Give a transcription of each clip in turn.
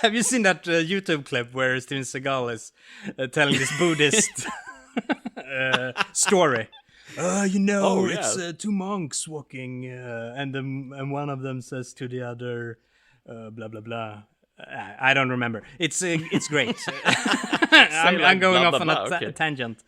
Have you seen that YouTube clip where Steven Seagal is telling this Buddhist story? It's two monks walking, and one of them says to the other, blah blah blah. I don't remember. It's great. I'm going off on a tangent.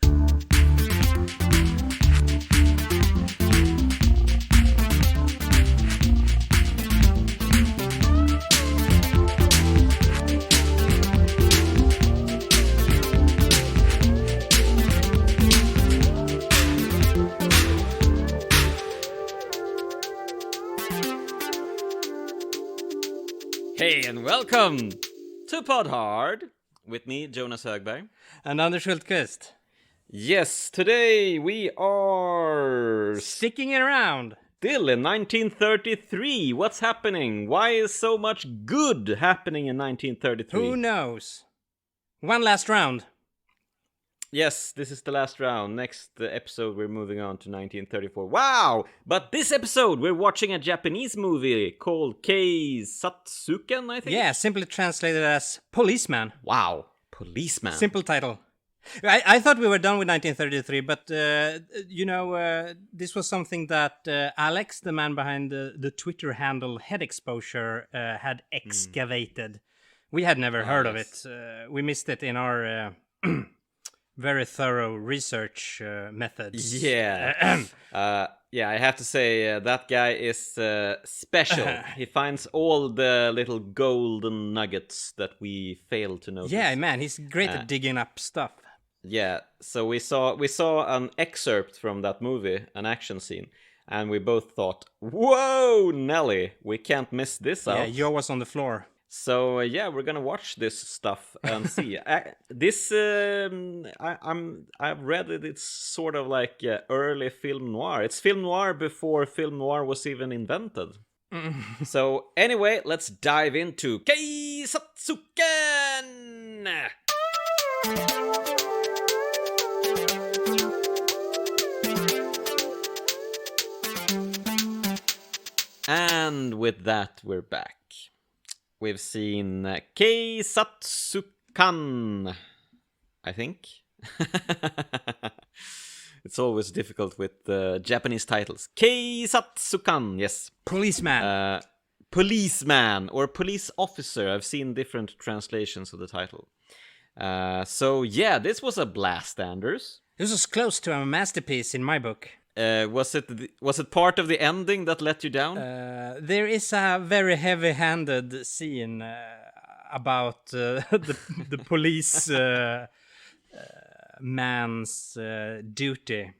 Hey, and welcome to Pod Hard with me, Jonas Högberg. And Anders Hultqvist. Yes, today we are sticking around. Still in 1933. What's happening? Why is so much good happening in 1933? Who knows? One last round. Yes, this is the last round. Next episode, we're moving on to 1934. Wow! But this episode, we're watching a Japanese movie called Keisatsukan, I think? Yeah, simply translated as Policeman. Wow, Policeman. Simple title. I thought we were done with 1933, but, this was something that Alex, the man behind the Twitter handle Head Exposure, had excavated. We had never heard of it. We missed it in our... very thorough research methods. Yeah. I have to say that guy is special. He finds all the little golden nuggets that we fail to notice. Yeah, man, he's great at digging up stuff. Yeah, so we saw an excerpt from that movie, an action scene, and we both thought, "Whoa, Nelly, we can't miss this out." Yeah, Joe was on the floor. So we're gonna watch this stuff and see. I've read it. It's sort of like early film noir. It's film noir before film noir was even invented. So anyway, let's dive into Keisatsukan. And with that, we're back. We've seen Keisatsukan, I think. It's always difficult with Japanese titles. Keisatsukan, yes. Policeman. Policeman or police officer. I've seen different translations of the title. This was a blast, Anders. This was close to a masterpiece in my book. Was it part of the ending that let you down? There is a very heavy-handed scene about the police man's duty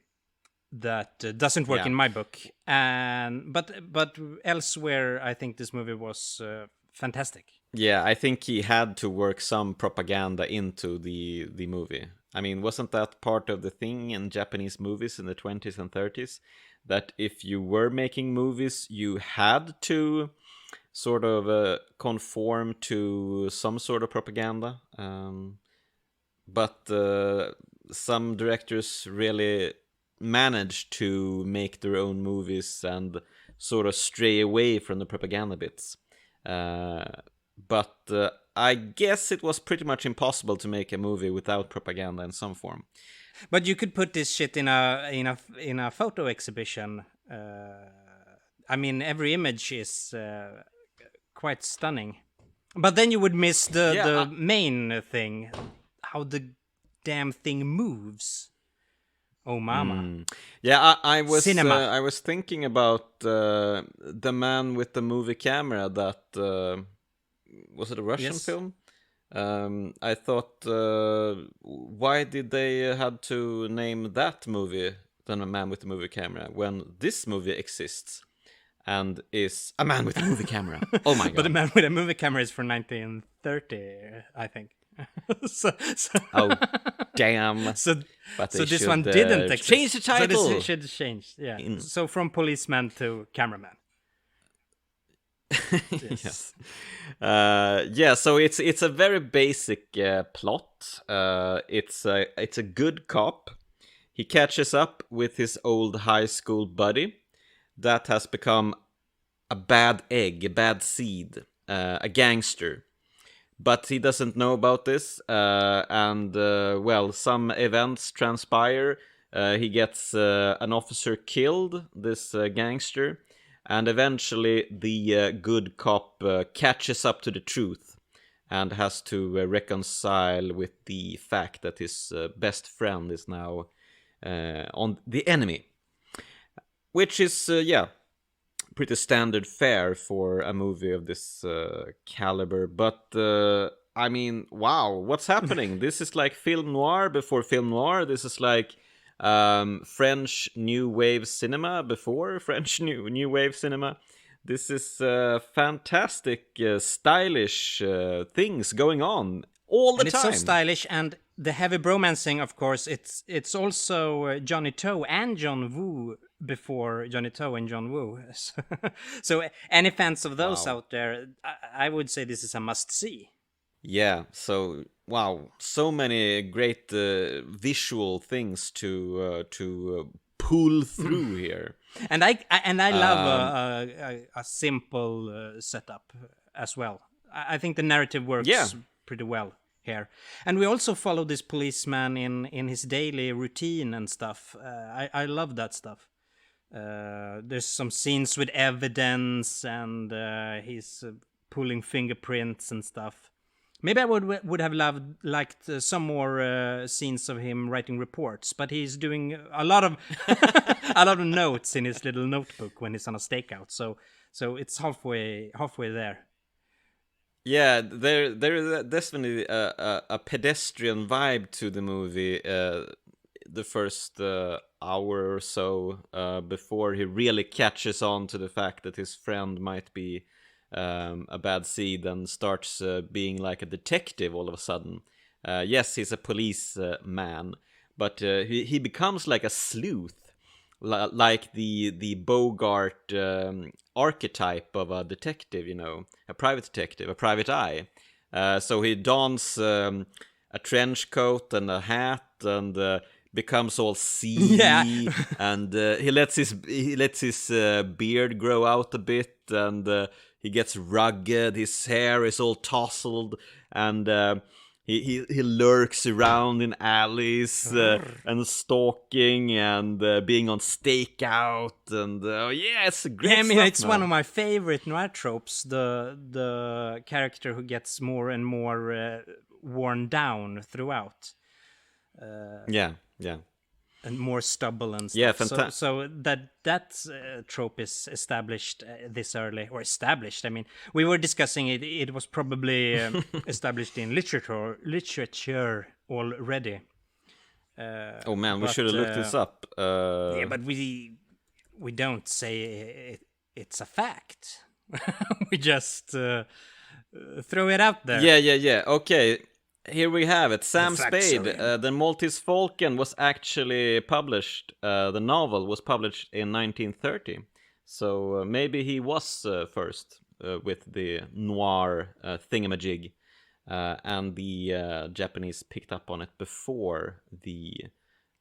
that doesn't work in my book, but elsewhere I think this movie was fantastic. Yeah, I think he had to work some propaganda into the movie. I mean, wasn't that part of the thing in Japanese movies in the 20s and 30s? That if you were making movies, you had to sort of conform to some sort of propaganda. But some directors really managed to make their own movies and sort of stray away from the propaganda bits. But I guess it was pretty much impossible to make a movie without propaganda in some form. But you could put this shit in a photo exhibition. I mean, every image is quite stunning. But then you would miss the main thing, how the damn thing moves. Oh, mama! Yeah, I was Cinema. I was thinking about the man with the movie camera that. Was it a Russian film? I thought, why did they had to name that movie The Man with the Movie Camera when this movie exists and is a man with a movie camera? Oh my god! But the man with a movie camera is from 1930, I think. Oh, damn! So this one didn't exist. Change the title. So this should change. Yeah. So from policeman to cameraman. Yes. So it's a very basic plot. It's a good cop. He catches up with his old high school buddy that has become a bad egg, a bad seed, a gangster. but he doesn't know about this, and well, some events transpire. He gets an officer killed, this gangster, and eventually the good cop catches up to the truth and has to reconcile with the fact that his best friend is now on the enemy. Which is, pretty standard fare for a movie of this caliber. But, I mean, wow, what's happening? This is like film noir before film noir. This is like French New Wave cinema before French New Wave cinema. This is fantastic, stylish things going on all the and time. It's so stylish, and the heavy bromancing, of course, it's also Johnny To and John Woo before Johnny To and John Woo. So any fans of those out there, I would say this is a must-see. Yeah, so wow, so many great visual things to pull through here. And I love a simple setup as well. I think the narrative works pretty well here, and we also follow this policeman in his daily routine and stuff. I love that stuff. There's some scenes with evidence, and he's pulling fingerprints and stuff. Maybe I would have liked some more scenes of him writing reports, but he's doing a lot of a lot of notes in his little notebook when he's on a stakeout. So it's halfway there. Yeah, there is definitely a pedestrian vibe to the movie. The first hour or so before he really catches on to the fact that his friend might be a bad seed and starts being like a detective all of a sudden. Yes, he's a police man, but he becomes like a sleuth, like the Bogart archetype of a detective, you know, a private detective, a private eye. So he dons a trench coat and a hat and becomes all seedy, and he lets his beard grow out a bit, and he gets rugged. His hair is all tousled, and he lurks around in alleys and stalking and being on stakeout, and it's great. Yeah, I mean, stuff, it's one of my favorite noir tropes. The character who gets more and more worn down throughout. Yeah. And more stubble and stuff. Yeah, fantastic. So that trope is established this early, or established. I mean, we were discussing it. It was probably established in literature already. Oh man, we should have looked this up. Yeah, but we don't say it's a fact. We just throw it out there. Yeah. Okay. Here we have it. Sam Spade, The Maltese Falcon was actually published. The novel was published in 1930. So maybe he was first with the noir thingamajig. And the Japanese picked up on it before the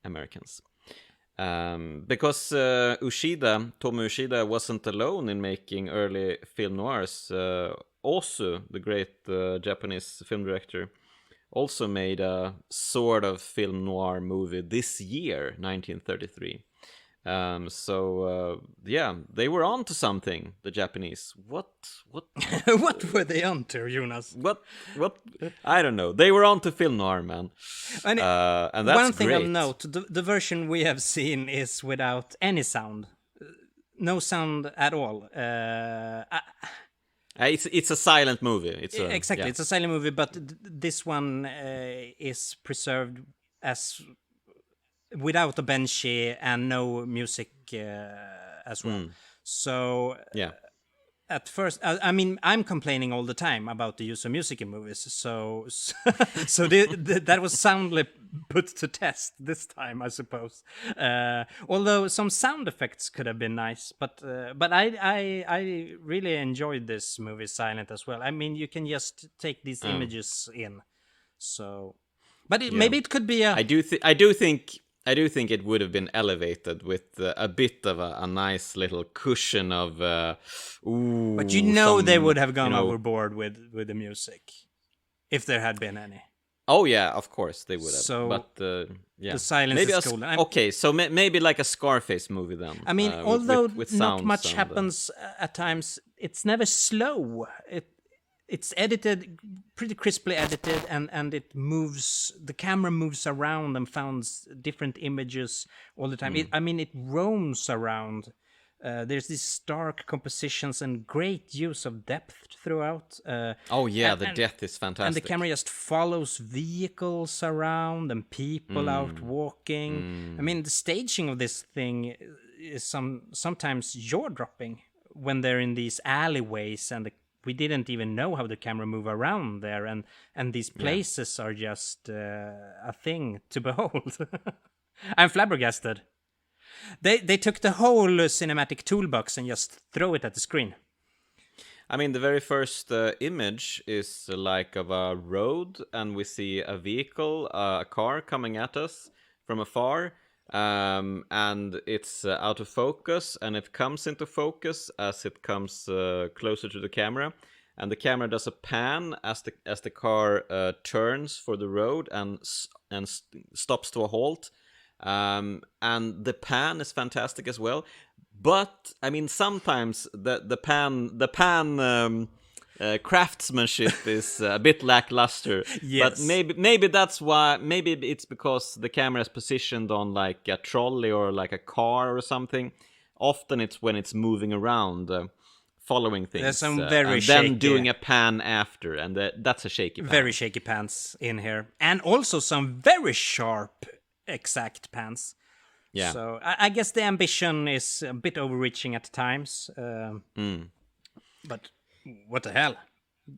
Americans. Because Tomu Uchida wasn't alone in making early film noirs. Osu, the great Japanese film director, also made a sort of film noir movie this year, 1933. They were on to something, the Japanese. What? What were they on to, Jonas? What? I don't know. They were on to film noir, man. And that's one thing great. I'll note, the version we have seen is without any sound. No sound at all. It's a silent movie. It's a silent movie, but this one is preserved as without a banshee and no music as well. So at first, I mean, I'm complaining all the time about the use of music in movies. So that was soundly put to test this time, I suppose. Although some sound effects could have been nice, but I really enjoyed this movie silent as well. I mean, you can just take these images in. So, but maybe it could be a. I do think it would have been elevated with a bit of a nice little cushion of. But they would have gone overboard with the music. if there had been any. Oh yeah, of course they would have. So, but yeah, the silence maybe is golden. okay, so maybe like a Scarface movie then. I mean, although with not sounds much and, happens at times, it's never slow. It's edited, pretty crisply edited, and it moves. The camera moves around and finds different images all the time. It roams around. There's these stark compositions and great use of depth throughout. The depth is fantastic. And the camera just follows vehicles around and people out walking. I mean, the staging of this thing is sometimes jaw-dropping when they're in these alleyways, and we didn't even know how the camera move around there, and these places are just a thing to behold. I'm flabbergasted. They took the whole cinematic toolbox and just throw it at the screen. I mean, the very first image is like of a road, and we see a vehicle, a car coming at us from afar, and it's out of focus, and it comes into focus as it comes closer to the camera, and the camera does a pan as the car turns for the road and stops to a halt. And the pan is fantastic as well, but I mean sometimes the pan craftsmanship is a bit lackluster. Yes. But maybe that's why. Maybe it's because the camera is positioned on like a trolley or like a car or something. Often it's when it's moving around, following things. There's some very and shaky, then doing a pan after, and that's a shaky pan. Very shaky pans in here, and also some very sharp exact pans. Yeah. So I guess the ambition is a bit overreaching at times. But what the hell?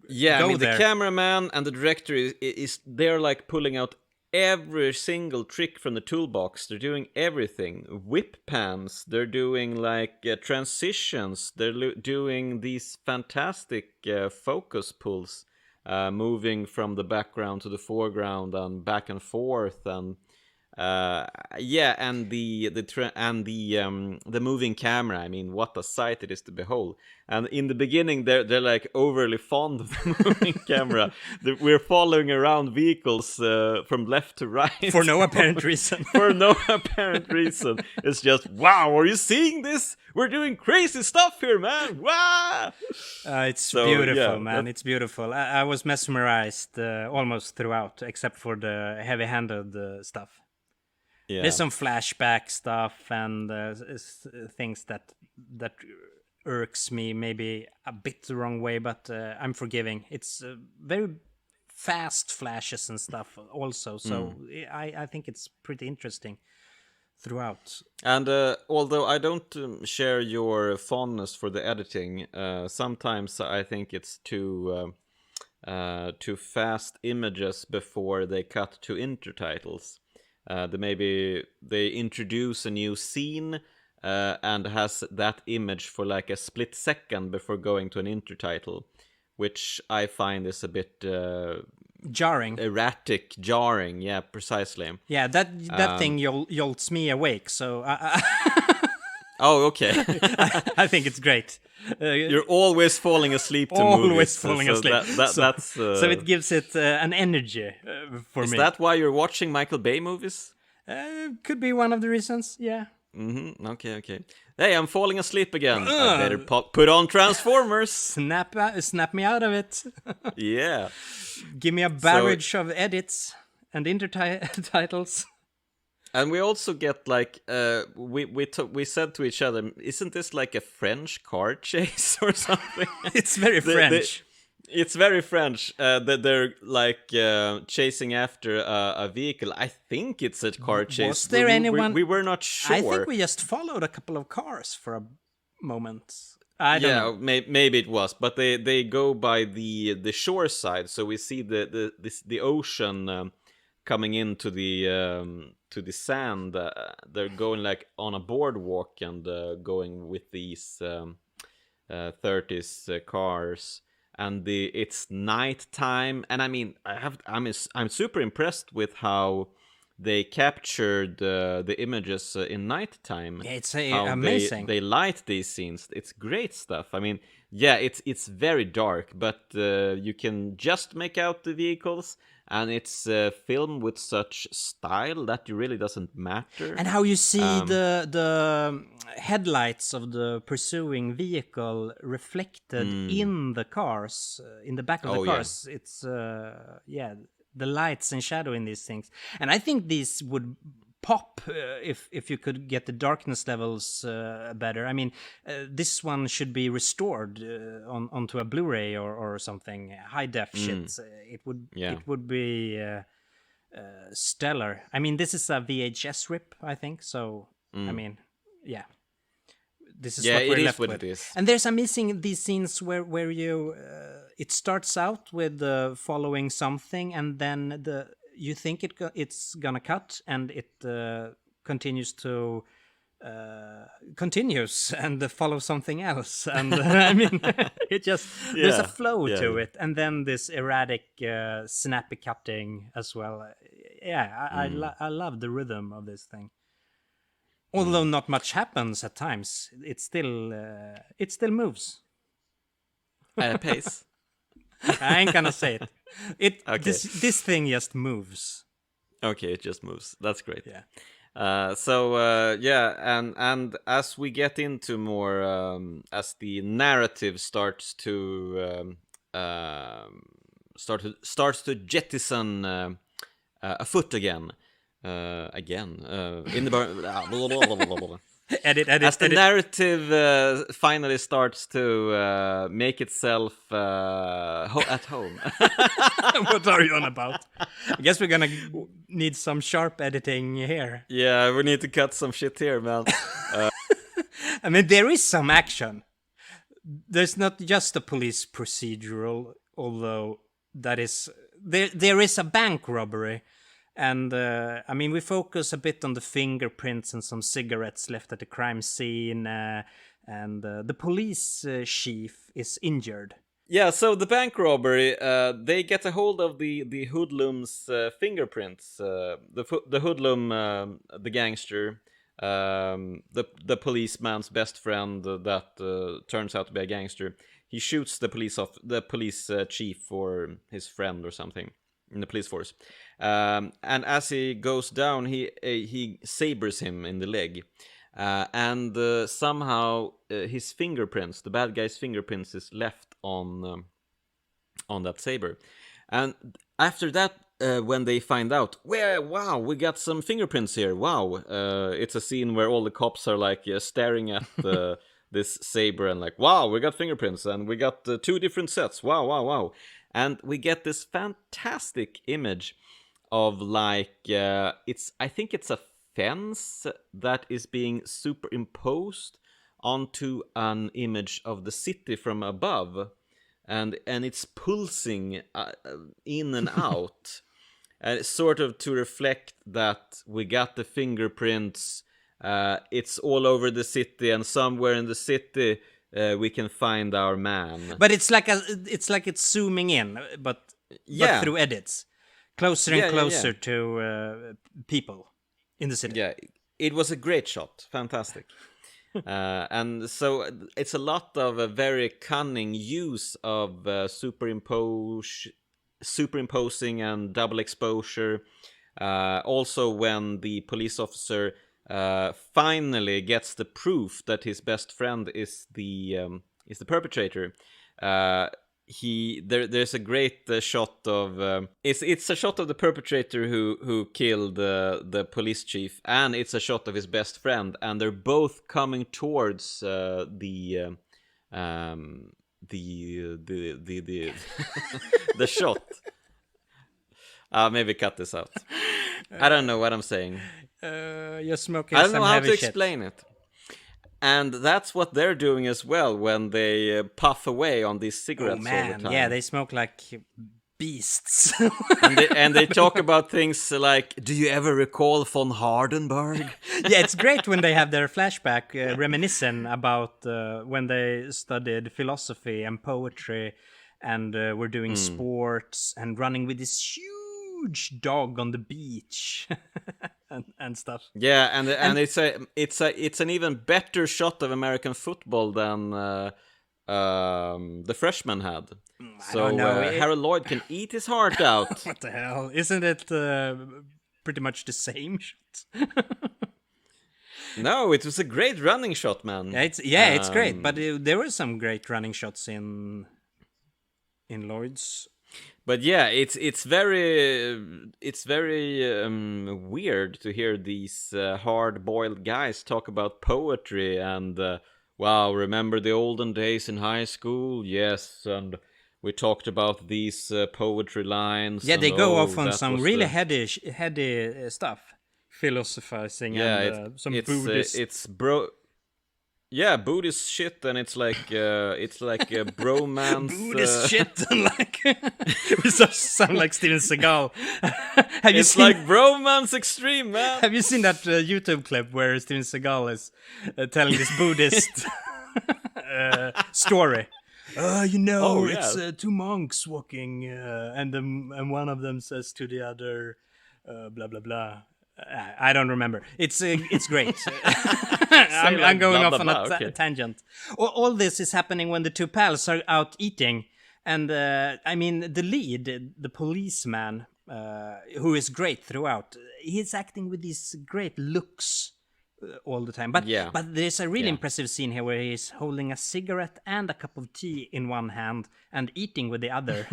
Yeah, Go I mean there. the cameraman and the director is they're like pulling out every single trick from the toolbox. They're doing everything. Whip pans. They're doing like transitions. They're doing these fantastic focus pulls, moving from the background to the foreground and back and forth, and and the moving camera. I mean, what a sight it is to behold. And in the beginning, they're like overly fond of the moving camera. We're following around vehicles from left to right For no apparent reason. For no apparent reason. It's just, wow, are you seeing this? We're doing crazy stuff here, man. Wow. It's beautiful, man. It's beautiful. I was mesmerized almost throughout, except for the heavy-handed stuff. Yeah. There's some flashback stuff and things that irks me maybe a bit the wrong way, but I'm forgiving. It's very fast flashes and stuff also, so I think it's pretty interesting throughout. And although I don't share your fondness for the editing, sometimes I think it's too fast images before they cut to intertitles. They introduce a new scene and has that image for like a split second before going to an intertitle, which I find is a bit jarring, erratic, jarring. Yeah, precisely. Yeah, that thing jolts me awake. So oh, okay. I think it's great. You're always falling asleep to movies. Always falling asleep. So it gives it an energy for me. Is that why you're watching Michael Bay movies? Could be one of the reasons, yeah. Mm-hmm. Okay. Hey, I'm falling asleep again. I better put on Transformers. Snap me out of it. Yeah. Give me a barrage of edits and intertitles. And we also get like we said to each other, isn't this like a French car chase or something? It's very French. It's very French that they're like chasing after a vehicle. I think it's a car chase. Was there anyone? We were not sure. I think we just followed a couple of cars for a moment. I don't know. Maybe it was, but they go by the shore side, so we see the ocean coming into the sand. They're going like on a boardwalk and going with these 30s cars. And it's nighttime, and I mean, I'm super impressed with how they captured the images in nighttime. Yeah, it's amazing. They light these scenes. It's great stuff. I mean, Yeah, it's very dark, but you can just make out the vehicles, and it's filmed with such style that it really doesn't matter. And how you see the headlights of the pursuing vehicle reflected in the cars, in the back of the cars. It's the lights and shadow in these things. And I think these would pop if you could get the darkness levels better. I mean, this one should be restored onto a Blu-ray or something, high def shit. It would be stellar. I mean, this is a VHS rip, I think. So I mean, yeah, this is what we're left with. It is. And there's missing these scenes where you it starts out with following something, and then you think it's gonna cut, and it continues and follow something else, and I mean, it just there's a flow to it, and then this erratic, snappy cutting as well. I love the rhythm of this thing. Although not much happens at times, it still moves At a pace. I ain't gonna say it. Okay. This thing just moves. Okay, it just moves. That's great. Yeah. And as we get into more, as the narrative starts to jettison a foot again, in the Edit. As the narrative finally starts to make itself at home. What are you on about? I guess we're gonna need some sharp editing here. Yeah, we need to cut some shit here, man. I mean, there is some action. There's not just a police procedural, although that is there is a bank robbery. And, I mean, we focus a bit on the fingerprints and some cigarettes left at the crime scene. And the police chief is injured. Yeah, so the bank robbery, they get a hold of the hoodlum's fingerprints. The hoodlum, the gangster, the policeman's best friend that turns out to be a gangster. He shoots the police chief or his friend or something in the police force. And as he goes down, he sabers him in the leg. And somehow his fingerprints, the bad guy's fingerprints, is left on that saber. And after that, when they find out, wow, we got some fingerprints here. Wow, it's a scene where all the cops are like staring at this saber and like, wow, we got fingerprints and we got 2 different sets. Wow. And we get this fantastic image of like, I think it's a fence that is being superimposed onto an image of the city from above, and it's pulsing in and out, sort of to reflect that we got the fingerprints. It's all over the city, and somewhere in the city we can find our man. But it's like it's zooming in, but through edits, closer and closer to people in the city. Yeah, it was a great shot, fantastic. And so it's a lot of a very cunning use of superimposing and double exposure. Also, when the police officer finally gets the proof that his best friend is the perpetrator, there's a great shot of it's a shot of the perpetrator who killed the police chief, and it's a shot of his best friend, and they're both coming towards the the shot. Maybe cut this out. I don't know what I'm saying. You're smoking. I don't know how to explain it. And that's what they're doing as well when they puff away on these cigarettes all the time. Yeah, they smoke like beasts. and they talk about things like, do you ever recall von Hardenberg? Yeah, it's great when they have their flashback reminiscing about when they studied philosophy and poetry and were doing sports and running with this huge dog on the beach and stuff. Yeah, and it's an even better shot of American football than the freshman had. I don't know. Harold Lloyd can eat his heart out. What the hell? Isn't it pretty much the same shot? No, it was a great running shot, man. It's great, but there were some great running shots in Lloyd's. But yeah, it's very weird to hear these hard-boiled guys talk about poetry and wow, remember the olden days in high school? Yes, and we talked about these poetry lines. Yeah, and, they go off on some really the... heady stuff, philosophizing and some Buddhist. Yeah, Buddhist shit, and it's like a bromance. Buddhist shit, and like we sound like Steven Seagal. It's like bromance extreme, man. Have you seen that YouTube clip where Steven Seagal is telling this Buddhist story? It's two monks walking, and one of them says to the other, blah blah blah. I don't remember. It's great. I'm going off on a tangent. All this is happening when the two pals are out eating, and I mean the lead, the policeman, who is great throughout. He's acting with these great looks all the time. But there's a really impressive scene here where he's holding a cigarette and a cup of tea in one hand and eating with the other,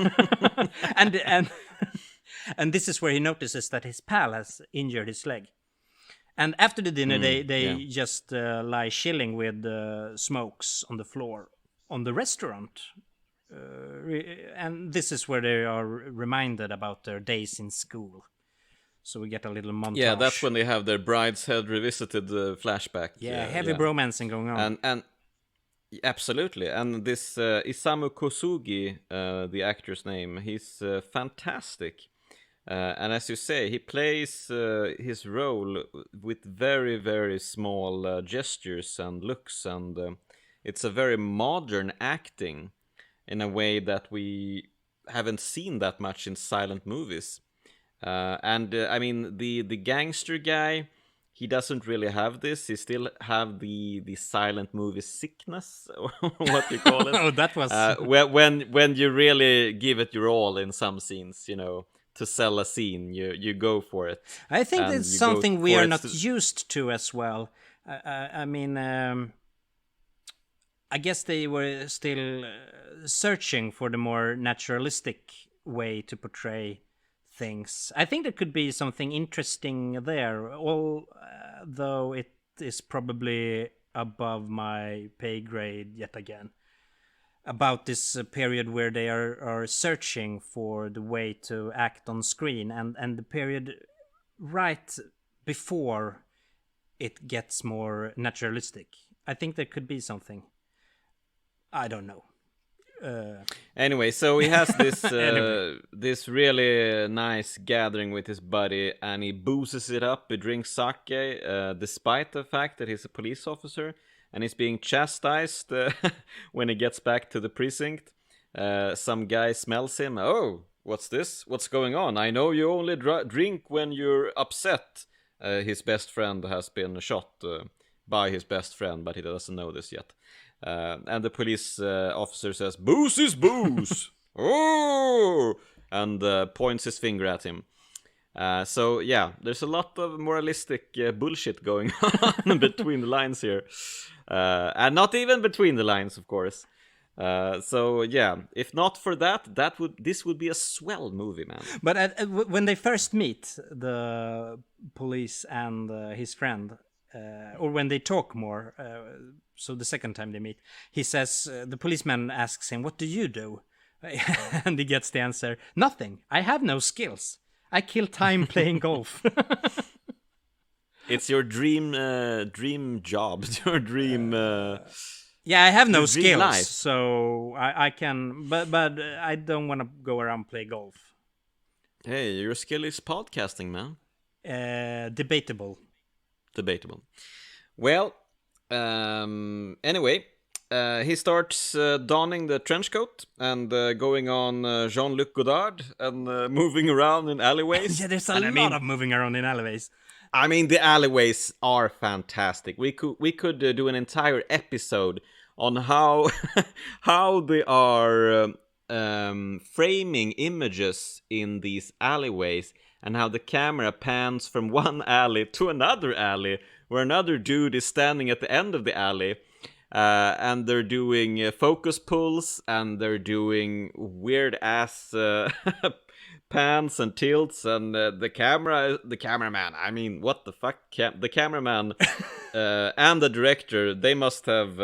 and this is where he notices that his pal has injured his leg. And after the dinner, they just lie chilling with smokes on the floor on the restaurant. And this is where they are reminded about their days in school. So we get a little montage. Yeah, that's when they have their Brideshead Revisited flashback. Heavy bromancing going on. And absolutely. And this Isamu Kosugi, the actor's name, he's fantastic. And as you say, he plays his role with very, very small gestures and looks, and it's a very modern acting in a way that we haven't seen that much in silent movies. I mean, the gangster guy, he doesn't really have this. He still have the silent movie sickness, or what you call it. Oh, that was when you really give it your all in some scenes, you know. To sell a scene, you go for it. I think it's something we are not used to as well. I mean, I guess they were still searching for the more naturalistic way to portray things. I think there could be something interesting there, although it is probably above my pay grade yet again. About this period where they are searching for the way to act on screen, and the period right before it gets more naturalistic. I think there could be something. I don't know. Anyway, so he has this this really nice gathering with his buddy, and he boozes it up. He drinks sake, despite the fact that he's a police officer. And he's being chastised when he gets back to the precinct. Some guy smells him. Oh, what's this? What's going on? I know you only drink when you're upset. His best friend has been shot by his best friend, but he doesn't know this yet. And the police officer says, "Booze is booze!" Oh! And points his finger at him. So yeah, there's a lot of moralistic bullshit going on between the lines here. And not even between the lines, of course. So yeah, if not for that, this would be a swell movie, man. But when they first meet, the police and his friend, or when they talk more, so the second time they meet, he says, the policeman asks him, "What do you do?" And he gets the answer, "Nothing. I have no skills. I kill time playing golf." It's your dream job, your dream. Yeah, I have no skills, so I can, but I don't want to go around play golf. Hey, your skill is podcasting, man. Debatable. Well, anyway, he starts donning the trench coat and going on Jean-Luc Godard and moving around in alleyways. Yeah, there's a lot of moving around in alleyways. I mean, the alleyways are fantastic. We could do an entire episode on how how they are framing images in these alleyways, and how the camera pans from one alley to another alley where another dude is standing at the end of the alley. And they're doing focus pulls, and they're doing weird ass pans and tilts, and the cameraman. I mean, what the fuck? The cameraman and the director, they must have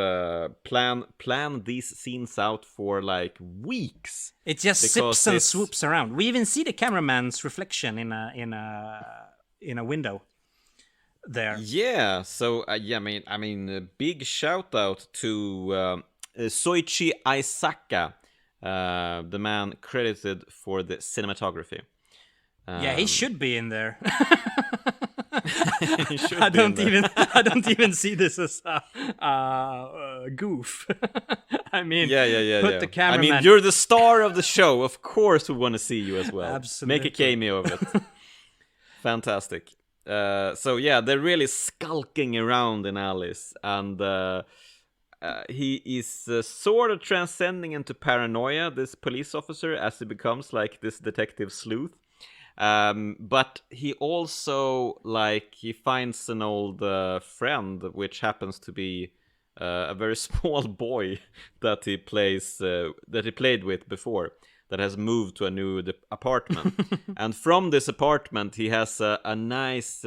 planned these scenes out for like weeks. It just sips and swoops around. We even see the cameraman's reflection in a window there. Yeah, so I mean, big shout out to Soîchi Aisaka, the man credited for the cinematography. Yeah, he should be in there. I don't even see this as a goof. I mean, put the cameraman. I mean, you're the star of the show. Of course, we want to see you as well. Absolutely. Make a cameo of it. Fantastic. So yeah, they're really skulking around in alleys, and he is sort of transcending into paranoia, this police officer, as he becomes like this detective sleuth. But he also, like, he finds an old friend, which happens to be a very small boy that he played with before, that has moved to a new apartment. And from this apartment, he has a nice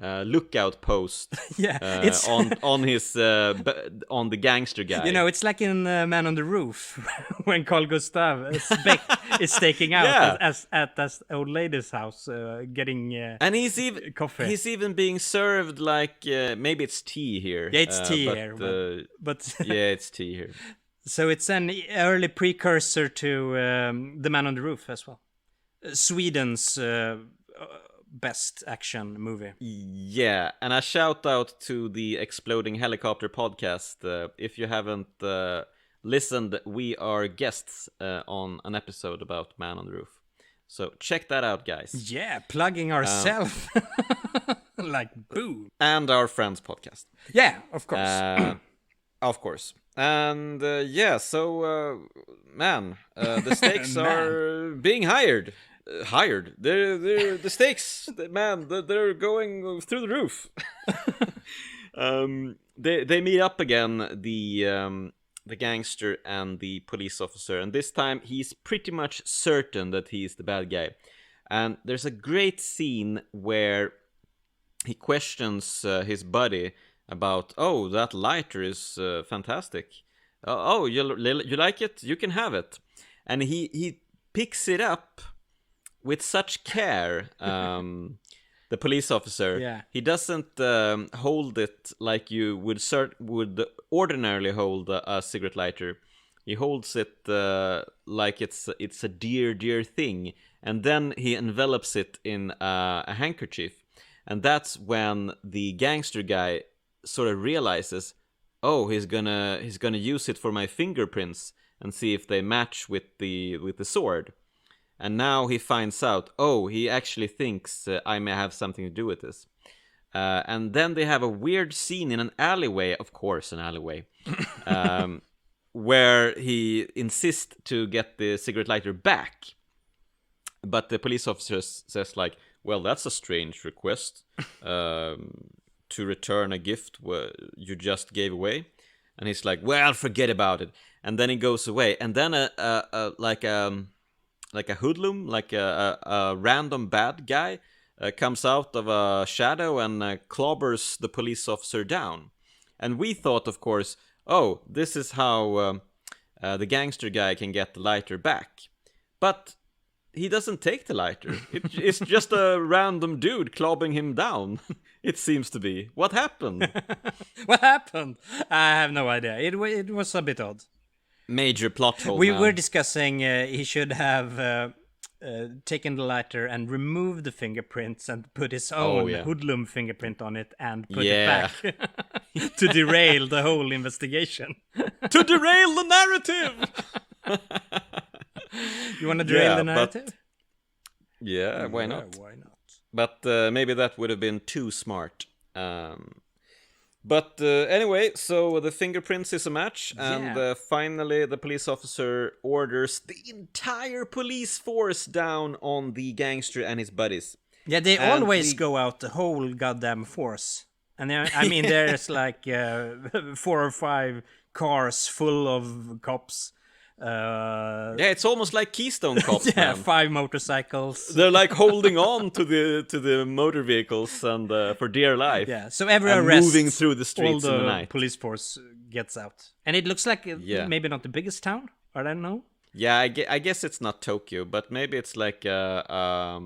lookout post it's on his on the gangster guy. You know, it's like in Man on the Roof when Carl Gustav is staking out at that old lady's house getting and he's even coffee. He's even being served like maybe it's tea here. Yeah, it's tea here, but yeah, it's tea here. So it's an early precursor to The Man on the Roof as well. Sweden's best action movie. Yeah, and a shout out to the Exploding Helicopter podcast. If you haven't listened, we are guests on an episode about Man on the Roof. So check that out, guys. Yeah, plugging ourselves. Like, boom. And our friends' podcast. Yeah, of course. Of course. And so man, the stakes are being hired. They're the stakes, man. They're going through the roof. They meet up again, the gangster and the police officer, and this time he's pretty much certain that he's the bad guy. And there's a great scene where he questions his buddy about, oh, that lighter is fantastic. Oh, you like it? You can have it. And he picks it up with such care. The police officer. Yeah. He doesn't hold it like you would ordinarily hold a cigarette lighter. He holds it like it's a dear thing, and then he envelops it in a handkerchief. And that's when the gangster guy sort of realizes, oh, he's gonna use it for my fingerprints and see if they match with the sword. And now he finds out, oh, he actually thinks I may have something to do with this. And then they have a weird scene in an alleyway, of course, an alleyway, where he insists to get the cigarette lighter back. But the police officer says, like, well, that's a strange request. To return a gift you just gave away. And he's like, well, forget about it. And then he goes away. And then like a hoodlum, like a random bad guy comes out of a shadow and clobbers the police officer down. And we thought, of course, oh, this is how the gangster guy can get the lighter back. But he doesn't take the lighter. It's just a random dude clobbing him down. It seems to be. What happened? What happened? I have no idea. It was a bit odd. Major plot hole. We were discussing he should have taken the lighter and removed the fingerprints and put his own hoodlum fingerprint on it and put it back to derail the whole investigation. To derail the narrative! You want to derail the narrative? Why not? Why not? But maybe that would have been too smart. But anyway, so the fingerprints is a match, and Yeah. finally the police officer orders the entire police force down on the gangster and his buddies. Yeah, they And always the go out the whole goddamn force. And I mean, there's like 4 or 5 cars full of cops. yeah, it's almost like Keystone Cops, Yeah, man. 5 motorcycles. They're like holding on to the motor vehicles and for dear life. Yeah, so every and arrest, moving through the all streets in the the night. police force gets out. And it looks like Yeah. maybe not the biggest town, I don't know. Yeah, I guess it's not Tokyo, but maybe it's like a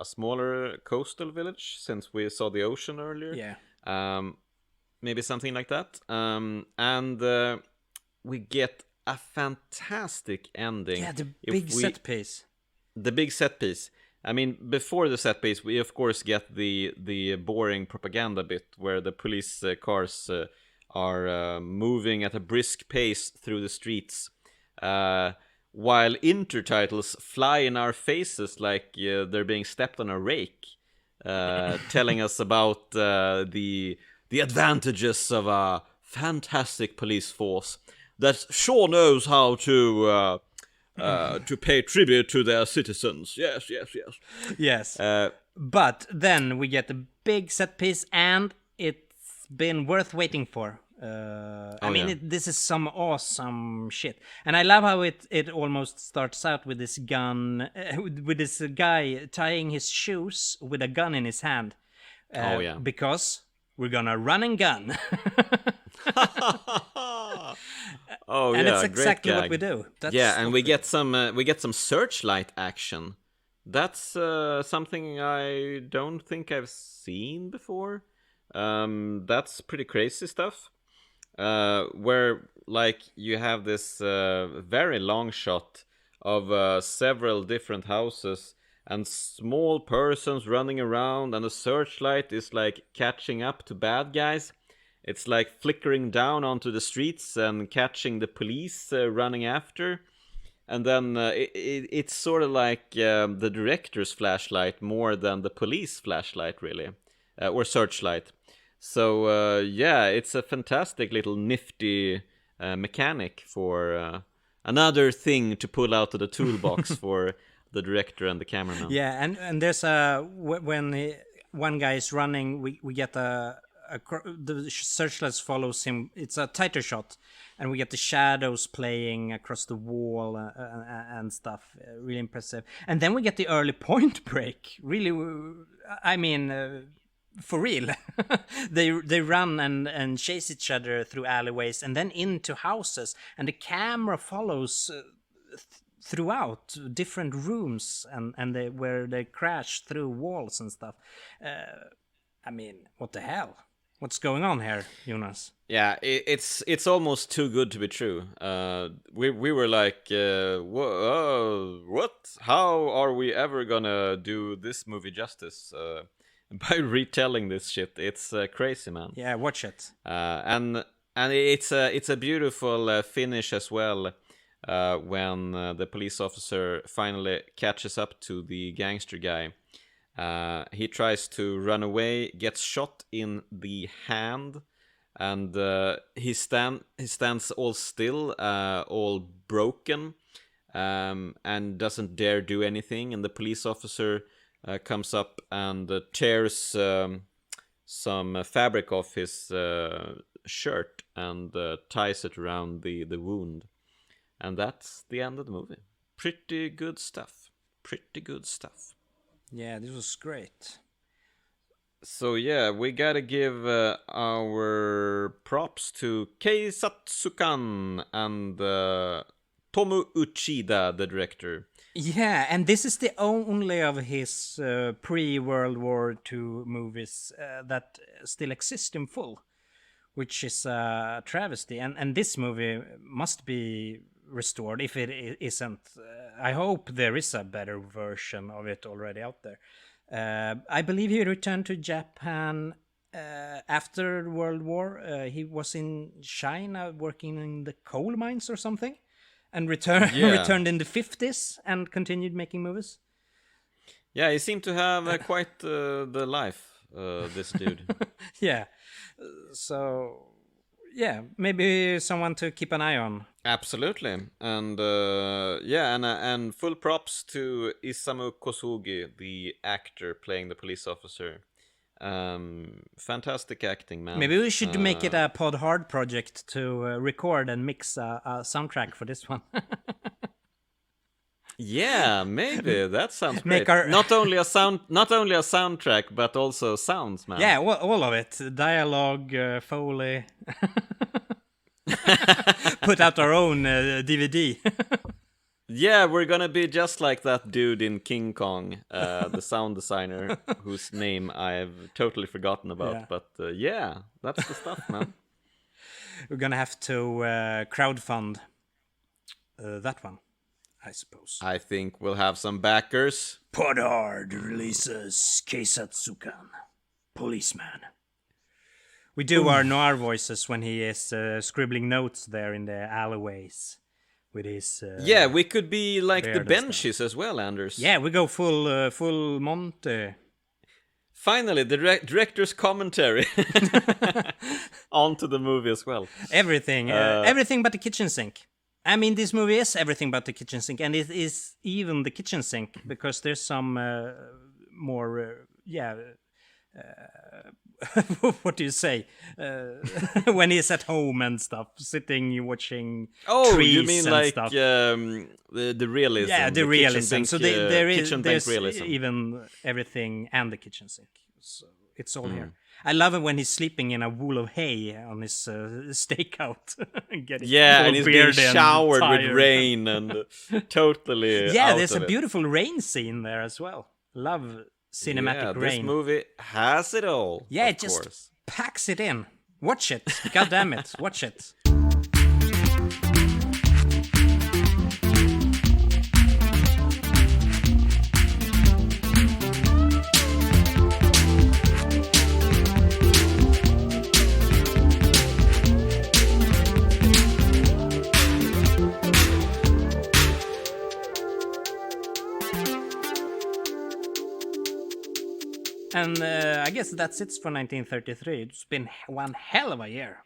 smaller coastal village, since we saw the ocean earlier. Yeah. Maybe something like that. And we get a fantastic ending. Yeah, the if big we- set piece. The big set piece. I mean, before the set piece, we of course get the boring propaganda bit where the police cars are moving at a brisk pace through the streets, while intertitles fly in our faces like they're being stepped on a rake, telling us about the advantages of a fantastic police force that sure knows how to pay tribute to their citizens. Yes. Yes. But then we get the big set piece, and it's been worth waiting for. I mean, yeah. this is some awesome shit, and I love how it almost starts out with this gun, with this guy tying his shoes with a gun in his hand. Because we're gonna run and gun. Oh And yeah, it's exactly great what we gag. do. That's Yeah, and what we get some searchlight action. That's something I don't think I've seen before. That's pretty crazy stuff. Where like you have this very long shot of several different houses and small persons running around, and the searchlight is like catching up to bad guys. It's like flickering down onto the streets and catching the police running after. And then it's sort of like the director's flashlight more than the police flashlight, really. Or searchlight. So, yeah, it's a fantastic little nifty mechanic for another thing to pull out of the toolbox for the director and the cameraman. Yeah, and there's one guy is running, we get the searchlight follows him. It's a tighter shot, and we get the shadows playing across the wall and stuff. Really impressive. And then we get the early Point Break. Really, I mean, for real. they run and chase each other through alleyways and then into houses, and the camera follows throughout different rooms and where they crash through walls and stuff. I mean, what the hell? What's going on here, Jonas? Yeah, it's almost too good to be true. We were like, what? How are we ever gonna do this movie justice by retelling this shit? It's crazy, man. Yeah, watch it. And it's a beautiful finish as well. When the police officer finally catches up to the gangster guy. He tries to run away, gets shot in the hand, and he stands all still, all broken, and doesn't dare do anything. And the police officer comes up and tears some fabric off his shirt and ties it around the wound. And that's the end of the movie. Pretty good stuff. Yeah, this was great. So yeah, we gotta give our props to Keisatsukan and Tomu Uchida, the director. Yeah, and this is the only of his pre-World War II movies that still exist in full, which is a travesty. And this movie must be restored if it isn't. I hope there is a better version of it already out there. I believe he returned to Japan after World War. He was in China working in the coal mines or something, and returned in the 50s and continued making movies. Yeah, he seemed to have quite the life. this dude. Yeah. So, yeah, maybe someone to keep an eye on. Absolutely, and and full props to Isamu Kosugi, the actor playing the police officer. Fantastic acting, man. Maybe we should make it a Pod Hard project to record and mix a soundtrack for this one. Yeah, maybe that sounds great. Make Not only a soundtrack, but also sounds, man. Yeah, all of it. Dialogue, Foley. Put out our own DVD. Yeah, we're gonna be just like that dude in King Kong, the sound designer, whose name I've totally forgotten about. Yeah. But yeah, that's the stuff, man. We're gonna have to crowdfund that one, I suppose. I think we'll have some backers. Pod Hard releases Keisatsukan, policeman. We do our noir voices when he is scribbling notes there in the alleyways with his... Yeah, we could be like the beard and benches as well, Anders. Yeah, we go full Monte. Finally, the director's commentary onto the movie as well. Everything but the kitchen sink. I mean, this movie is everything but the kitchen sink, and it is even the kitchen sink, because there's some more, what do you say? When he's at home and stuff, sitting, watching trees you mean and like stuff. The realism? Yeah, the realism. Sink, So there's realism. even everything and the kitchen sink. So it's all here. I love it when he's sleeping in a wool of hay on his stakeout. And he's being showered with rain and totally. Yeah, out there's of a it. beautiful rain scene there as well. Love cinematic rain. This movie has it all. Yeah, of it just course. packs it in. Watch it. God damn it. Watch it. And I guess that's it for 1933. It's been one hell of a year.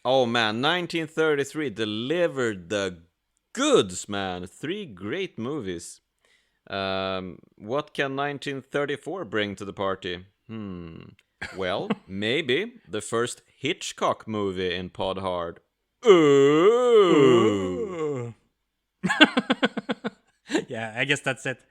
Oh man, 1933 delivered the goods, man. 3 great movies. What can 1934 bring to the party? Well, maybe the first Hitchcock movie in Pod Hard. Ooh. Yeah, I guess that's it.